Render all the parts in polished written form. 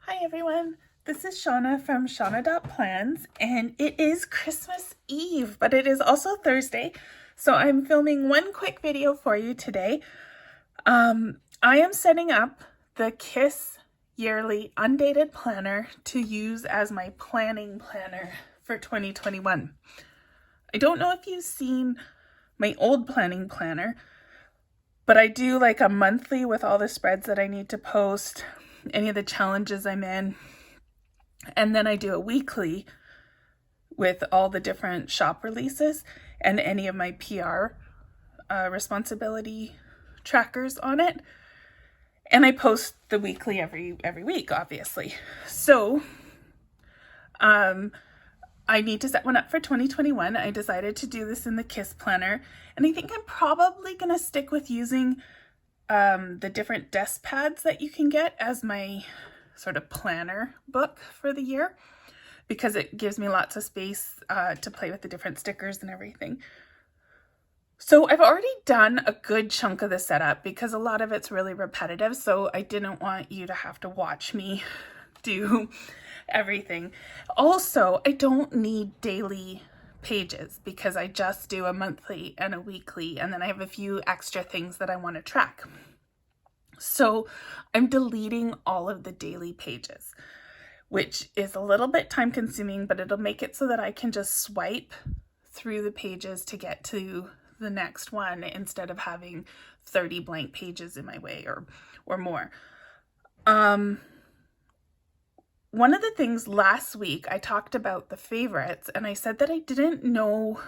Hi everyone, this is Shauna from Shauna.plans, and it is Christmas Eve, but it is also Thursday, so I'm filming one quick video for you today. I am setting up the KISS yearly undated planner to use as my planning planner for 2021. I don't know if you've seen my old planning planner, but I do like a monthly with all the spreads that I need to post, any of the challenges I'm in, and then I do a weekly with all the different shop releases and any of my PR responsibility trackers on it. And I post the weekly every week, obviously. So I need to set one up for 2021. I decided to do this in the KISS planner, and I think I'm probably going to stick with using the different desk pads that you can get as my sort of planner book for the year, because it gives me lots of space to play with the different stickers and everything. So I've already done a good chunk of the setup because a lot of it's really repetitive, so I didn't want you to have to watch me do everything. Also, I don't need daily pages because I just do a monthly and a weekly, and then I have a few extra things that I want to track. So I'm deleting all of the daily pages, which is a little bit time consuming, but it'll make it so that I can just swipe through the pages to get to the next one instead of having 30 blank pages in my way or more. One of the things last week I talked about the favorites, and I said that I didn't know,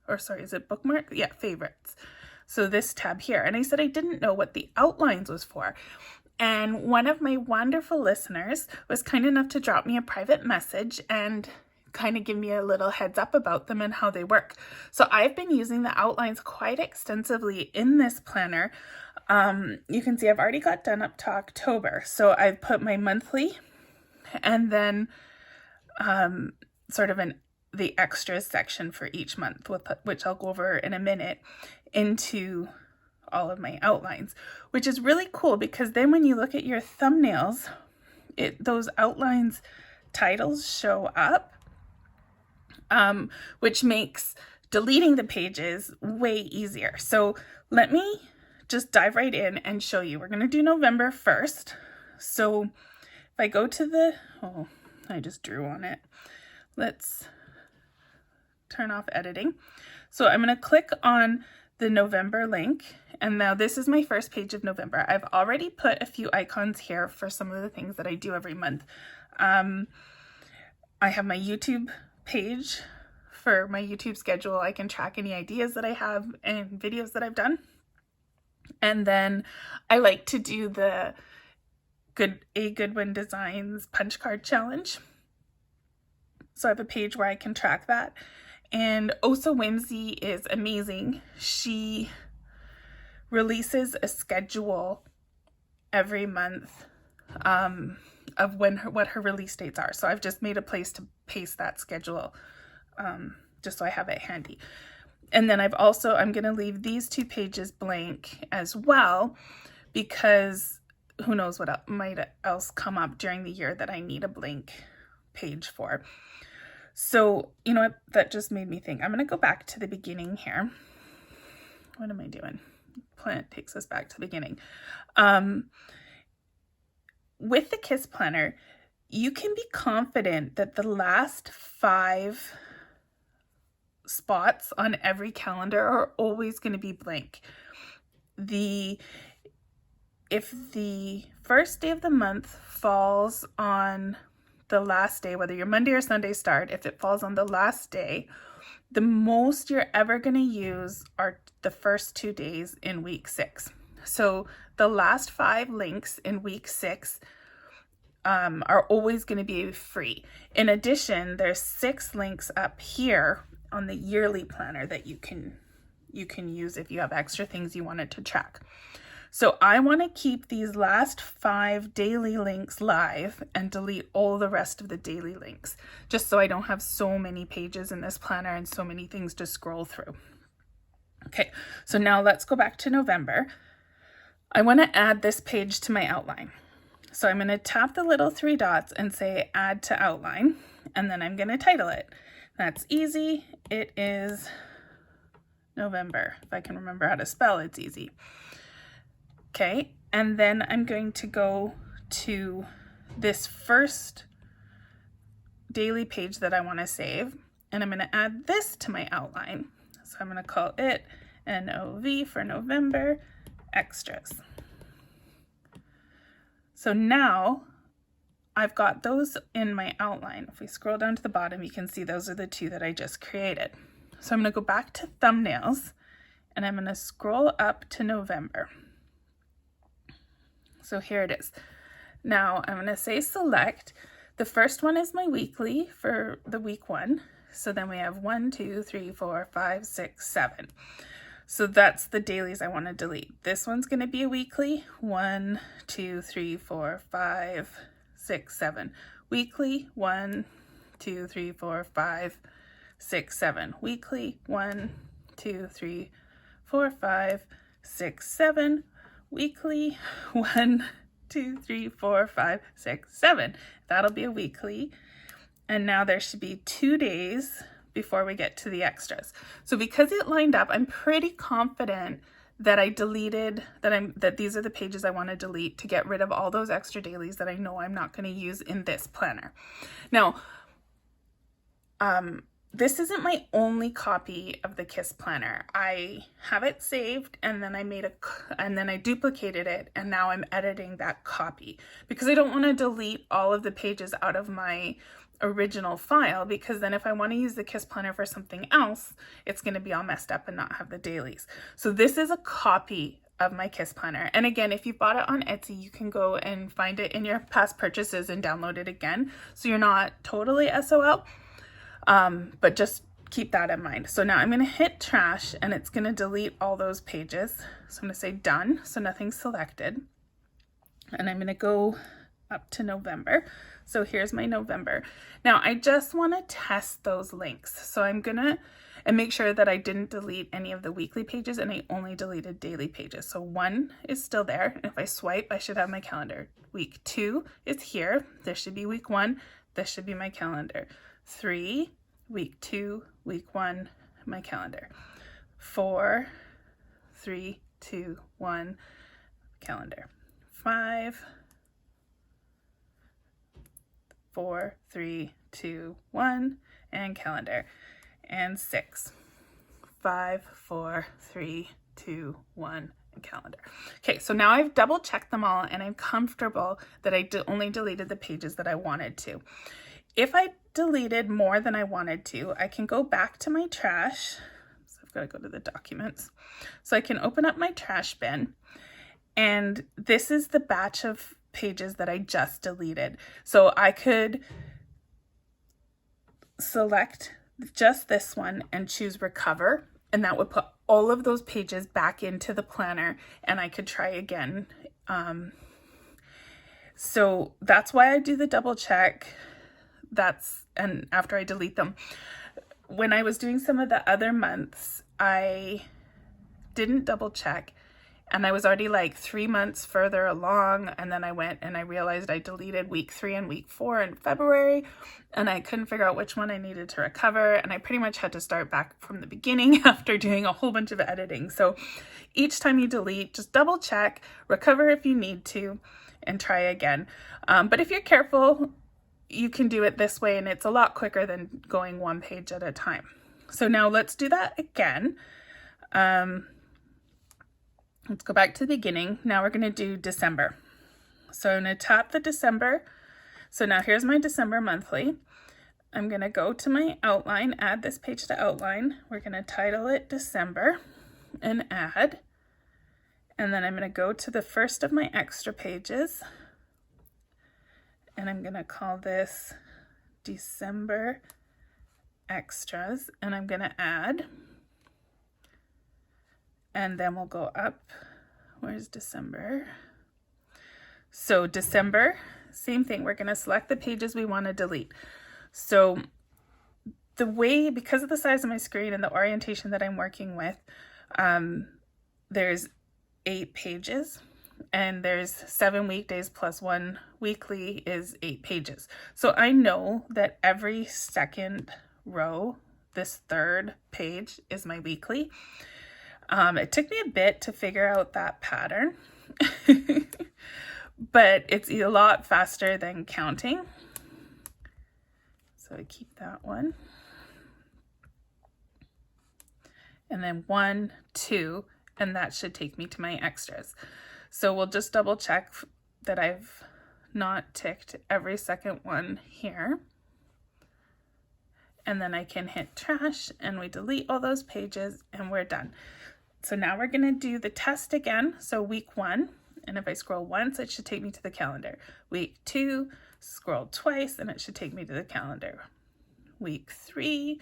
or sorry, is it bookmark? Yeah, favorites. So this tab here, and I said I didn't know what the outlines was for. And one of my wonderful listeners was kind enough to drop me a private message and kind of give me a little heads up about them and how they work. So I've been using the outlines quite extensively in this planner. You can see I've already got done up to October. So I've put my monthly and then sort of the extras section for each month, which I'll go over in a minute, into all of my outlines, which is really cool because then when you look at your thumbnails, those outlines titles show up, which makes deleting the pages way easier. So let me just dive right in and show you. We're going to do November 1st. So if I go to I just drew on it. Let's turn off editing. So I'm going to click on the November link, and now this is my first page of November. I've already put a few icons here for some of the things that I do every month. I have my YouTube page for my YouTube schedule. I can track any ideas that I have and videos that I've done. And then I like to do the A Goodwin Designs punch card challenge. So I have a page where I can track that. And Osa Whimsy is amazing. She releases a schedule every month of what her release dates are. So I've just made a place to paste that schedule just so I have it handy. And then I'm going to leave these two pages blank as well, because who knows what might else come up during the year that I need a blank page for. So, you know what, that just made me think. I'm going to go back to the beginning here. What am I doing? Plant takes us back to the beginning. With the KISS planner, you can be confident that the last 5 spots on every calendar are always going to be blank. If the first day of the month falls on the last day, whether your Monday or Sunday start, if it falls on the last day, the most you're ever going to use are the first 2 days in week 6. So the last 5 links in week 6 are always going to be free. In addition, there's 6 links up here on the yearly planner that you can use if you have extra things you wanted to track. So I want to keep these last 5 daily links live and delete all the rest of the daily links, just so I don't have so many pages in this planner and so many things to scroll through. Okay, so now let's go back to November. I want to add this page to my outline. So I'm going to tap the little three dots and say add to outline, and then I'm going to title it. That's easy. It is November. If I can remember how to spell, it's easy. Okay, and then I'm going to go to this first daily page that I want to save, and I'm going to add this to my outline. So I'm going to call it NOV for November extras. So now I've got those in my outline. If we scroll down to the bottom, you can see those are the two that I just created. So I'm going to go back to thumbnails, and I'm going to scroll up to November. So here it is. Now I'm going to say select. The first one is my weekly for the week 1. So then we have 1, 2, 3, 4, 5, 6, 7. So that's the dailies I want to delete. This one's going to be a weekly. 1, 2, 3, 4, 5, 6, 7. Weekly. 1, 2, 3, 4, 5, 6, 7. Weekly. 1, 2, 3, 4, 5, 6, 7. Weekly. 1, 2, 3, 4, 5, 6, 7. That'll be a weekly. And now there should be 2 days before we get to the extras. So because it lined up, I'm pretty confident that I deleted, that these are the pages I want to delete to get rid of all those extra dailies that I know I'm not going to use in this planner. Now, this isn't my only copy of the KISS planner. I have it saved, and then I duplicated it, and now I'm editing that copy because I don't want to delete all of the pages out of my original file, because then if I want to use the KISS planner for something else, it's going to be all messed up and not have the dailies. So this is a copy of my KISS planner. And again, if you bought it on Etsy, you can go and find it in your past purchases and download it again. So you're not totally SOL. But just keep that in mind. So now I'm going to hit trash, and it's going to delete all those pages. So I'm going to say done. So nothing's selected. And I'm going to go up to November. So here's my November. Now I just want to test those links. So I'm going to make sure that I didn't delete any of the weekly pages, and I only deleted daily pages. So 1 is still there. And if I swipe, I should have my calendar. Week 2 is here. This should be week 1. This should be my calendar. 3, week 2, week 1, my calendar. 4, 3, 2, 1, calendar. 5, 4, 3, 2, 1, and calendar. And 6, 5, 4, 3, 2, 1, and calendar. Okay, so now I've double checked them all, and I'm comfortable that I only deleted the pages that I wanted to. If I deleted more than I wanted to, I can go back to my trash. So I've got to go to the documents. So I can open up my trash bin, and this is the batch of pages that I just deleted. So I could select just this one and choose recover, and that would put all of those pages back into the planner, and I could try again. So that's why I do the double check. And after I delete them. When I was doing some of the other months, I didn't double check, and I was already like 3 months further along, and then I went and I realized I deleted week 3 and week 4 in February, and I couldn't figure out which one I needed to recover, and I pretty much had to start back from the beginning after doing a whole bunch of editing. So each time you delete, just double check, recover if you need to, and try again. But if you're careful, you can do it this way, and it's a lot quicker than going 1 page at a time. So now let's do that again. Let's go back to the beginning. Now we're going to do December. So I'm going to tap the December. So now here's my December monthly. I'm going to go to my outline, add this page to outline. We're going to title it December and add. And then I'm going to go to the first of my extra pages, and I'm going to call this December extras, and I'm going to add, and then we'll go up. Where's December? So December, same thing. We're going to select the pages we want to delete. So the way, because of the size of my screen and the orientation that I'm working with, there's 8 pages. and there's 7 weekdays plus 1 weekly is 8 pages. So I know that every second row, this third page, is my weekly. It took me a bit to figure out that pattern, but it's a lot faster than counting. So I keep that one. And then 1, 2, and that should take me to my extras. So we'll just double check that I've not ticked every second one here. And then I can hit trash and we delete all those pages and we're done. So now we're going to do the test again. So week 1, and if I scroll once, it should take me to the calendar. Week 2, scroll twice and it should take me to the calendar. Week 3,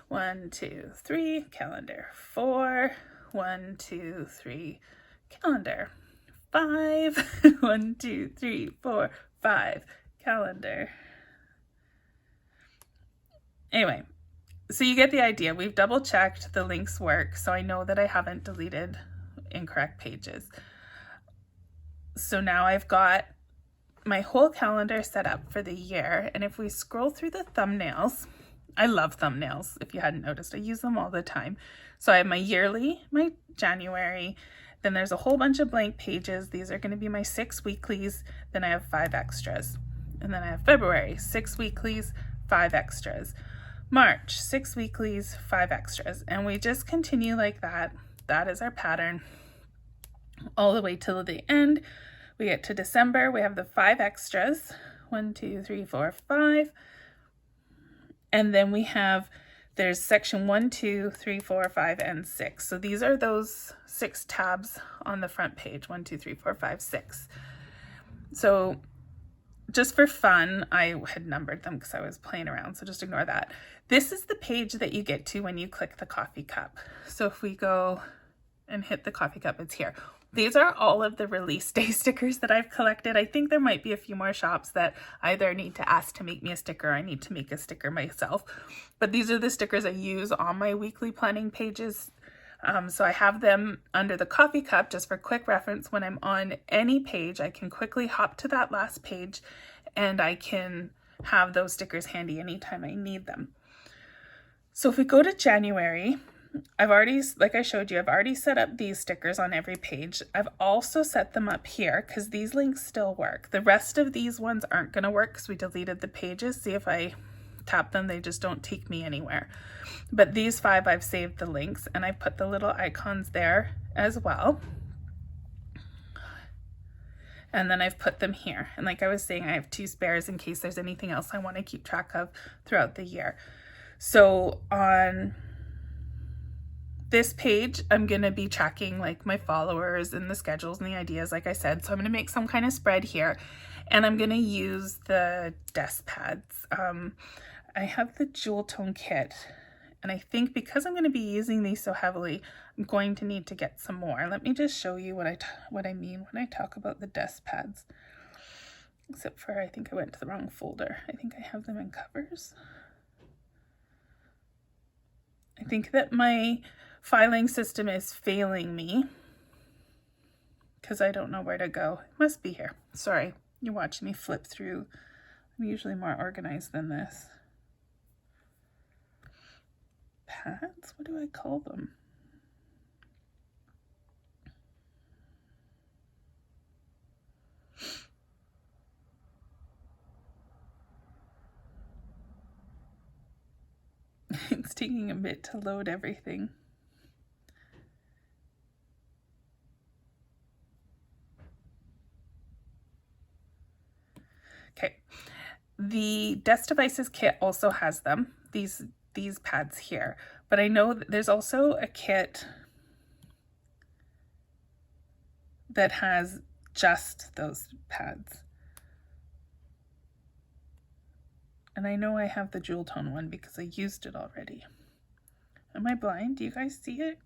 1, 2, 3, calendar. 4, 1, 2, 3, calendar. 5, 1, 2, 3, 4, 5, calendar. Anyway, so you get the idea. We've double checked the links work, so I know that I haven't deleted incorrect pages. So now I've got my whole calendar set up for the year, and if we scroll through the thumbnails, I love thumbnails. If you hadn't noticed, I use them all the time. So I have my yearly, my January, then there's a whole bunch of blank pages. These are going to be my 6 weeklies. Then I have 5 extras. And then I have February, 6 weeklies, 5 extras. March, 6 weeklies, 5 extras. And we just continue like that. That is our pattern all the way till the end. We get to December, we have the 5 extras. 1, 2, 3, 4, 5. And then we have, there's section 1, 2, 3, 4, 5, and 6. So these are those 6 tabs on the front page. 1, 2, 3, 4, 5, 6. So just for fun, I had numbered them because I was playing around, so just ignore that. This is the page that you get to when you click the coffee cup. So if we go and hit the coffee cup, it's here. These are all of the release day stickers that I've collected. I think there might be a few more shops that either need to ask to make me a sticker or I need to make a sticker myself. But these are the stickers I use on my weekly planning pages. So I have them under the coffee cup just for quick reference. When I'm on any page, I can quickly hop to that last page and I can have those stickers handy anytime I need them. So if we go to January, I've already, like I showed you, I've already set up these stickers on every page. I've also set them up here because these links still work. The rest of these ones aren't going to work because we deleted the pages. See, if I tap them, they just don't take me anywhere. But these 5, I've saved the links and I put the little icons there as well. And then I've put them here. And like I was saying, I have 2 spares in case there's anything else I want to keep track of throughout the year. So on this page, I'm going to be tracking like my followers and the schedules and the ideas, like I said. So I'm going to make some kind of spread here and I'm going to use the desk pads. I have the Jewel Tone kit and I think because I'm going to be using these so heavily, I'm going to need to get some more. Let me just show you what I mean when I talk about the desk pads. Except for I think I went to the wrong folder. I think I have them in covers. I think that my filing system is failing me because I don't know where to go. It must be here. Sorry, you're watching me flip through. I'm usually more organized than this. Pads? What do I call them? It's taking a bit to load everything. Okay, the Desk Devices kit also has them, these pads here, but I know that there's also a kit that has just those pads. And I know I have the Jewel Tone one because I used it already. Am I blind? Do you guys see it?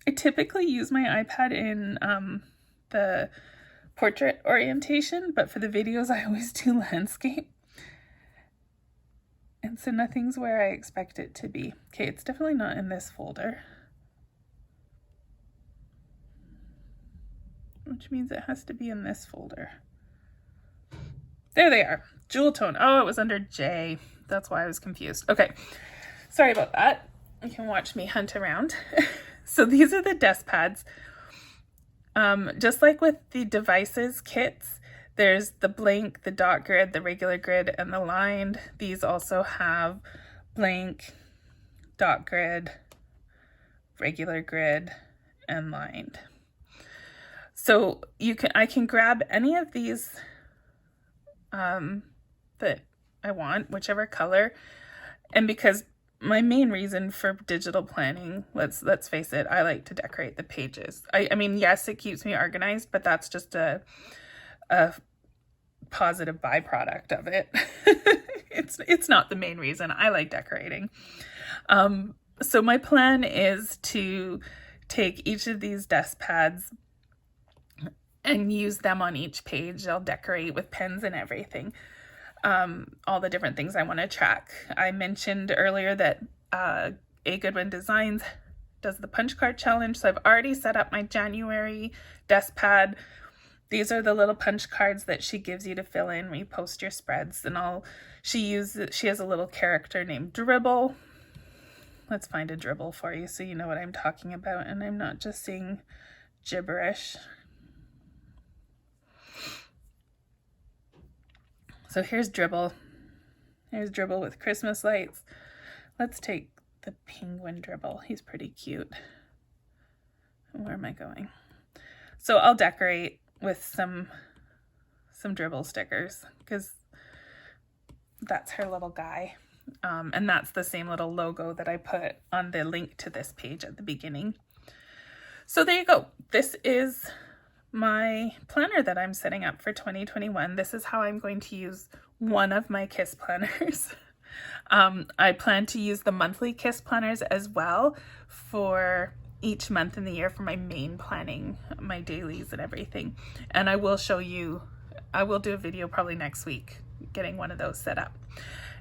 I typically use my iPad in the portrait orientation, but for the videos I always do landscape. And so nothing's where I expect it to be. Okay, it's definitely not in this folder. which means it has to be in this folder. There they are. Jewel tone. Oh, it was under J. That's why I was confused. Okay. Sorry about that. You can watch me hunt around. So these are the desk pads. Just like with the devices kits, there's the blank, the dot grid, the regular grid, and the lined. These also have blank, dot grid, regular grid, and lined. So I can grab any of these that I want, whichever color. And because my main reason for digital planning, let's face it, I like to decorate the pages. I mean, yes, it keeps me organized, but that's just a positive byproduct of it. It's not the main reason. I like decorating. So my plan is to take each of these desk pads and use them on each page. I'll decorate with pens and everything. All the different things I want to track. I mentioned earlier that A. Goodwin Designs does the punch card challenge. So I've already set up my January desk pad. These are the little punch cards that she gives you to fill in when you post your spreads. And she has a little character named Dribble. Let's find a Dribble for you so you know what I'm talking about and I'm not just saying gibberish. So here's Dribble. Here's Dribble with Christmas lights. Let's take the penguin Dribble. He's pretty cute. Where am I going? So I'll decorate with some Dribble stickers because that's her little guy. And that's the same little logo that I put on the link to this page at the beginning. So there you go. This is my planner that I'm setting up for 2021. This is how I'm going to use one of my KISS planners. I plan to use the monthly KISS planners as well for each month in the year for my main planning, my dailies and everything. And I will show you, I will do a video probably next week getting one of those set up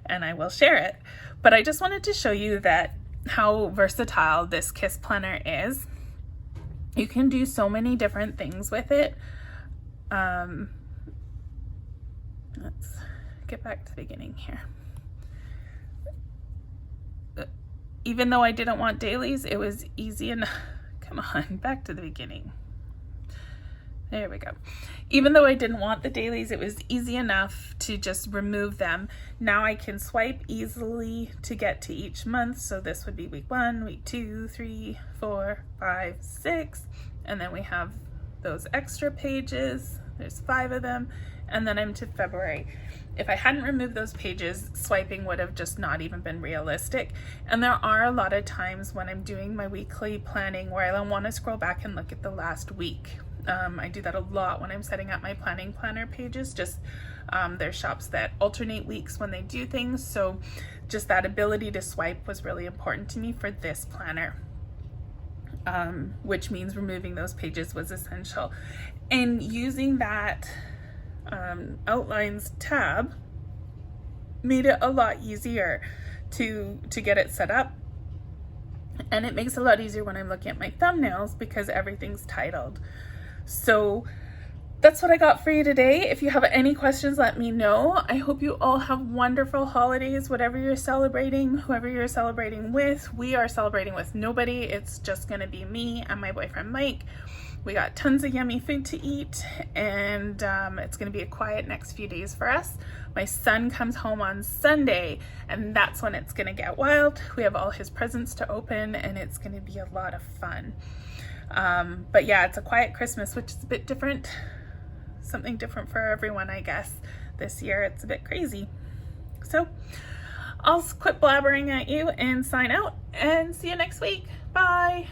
and I will share it. But I just wanted to show you that how versatile this KISS planner is. You can do so many different things with it. Let's get back to the beginning here. Even though I didn't want dailies, it was easy enough. Come on, back to the beginning. There we go. Even though I didn't want the dailies, it was easy enough to just remove them. Now I can swipe easily to get to each month. So this would be week 1, week 2, 3, 4, 5, 6. And then we have those extra pages. There's 5 of them. And then I'm to February. If I hadn't removed those pages, swiping would have just not even been realistic. And there are a lot of times when I'm doing my weekly planning where I want to scroll back and look at the last week. I do that a lot when I'm setting up my planning planner pages. Just there's shops that alternate weeks when they do things. So just that ability to swipe was really important to me for this planner. Which means removing those pages was essential. And using that outlines tab made it a lot easier to get it set up. And it makes it a lot easier when I'm looking at my thumbnails because everything's titled. So that's what I got for you today. If you have any questions, let me know. I hope you all have wonderful holidays, whatever you're celebrating, whoever you're celebrating with. We are celebrating with nobody. It's just gonna be me and my boyfriend, Mike. We got tons of yummy food to eat and it's gonna be a quiet next few days for us. My son comes home on Sunday and that's when it's gonna get wild. We have all his presents to open and it's gonna be a lot of fun. But yeah, it's a quiet Christmas, which is a bit different. Something different for everyone, I guess. This year it's a bit crazy. So I'll quit blabbering at you and sign out and see you next week. Bye.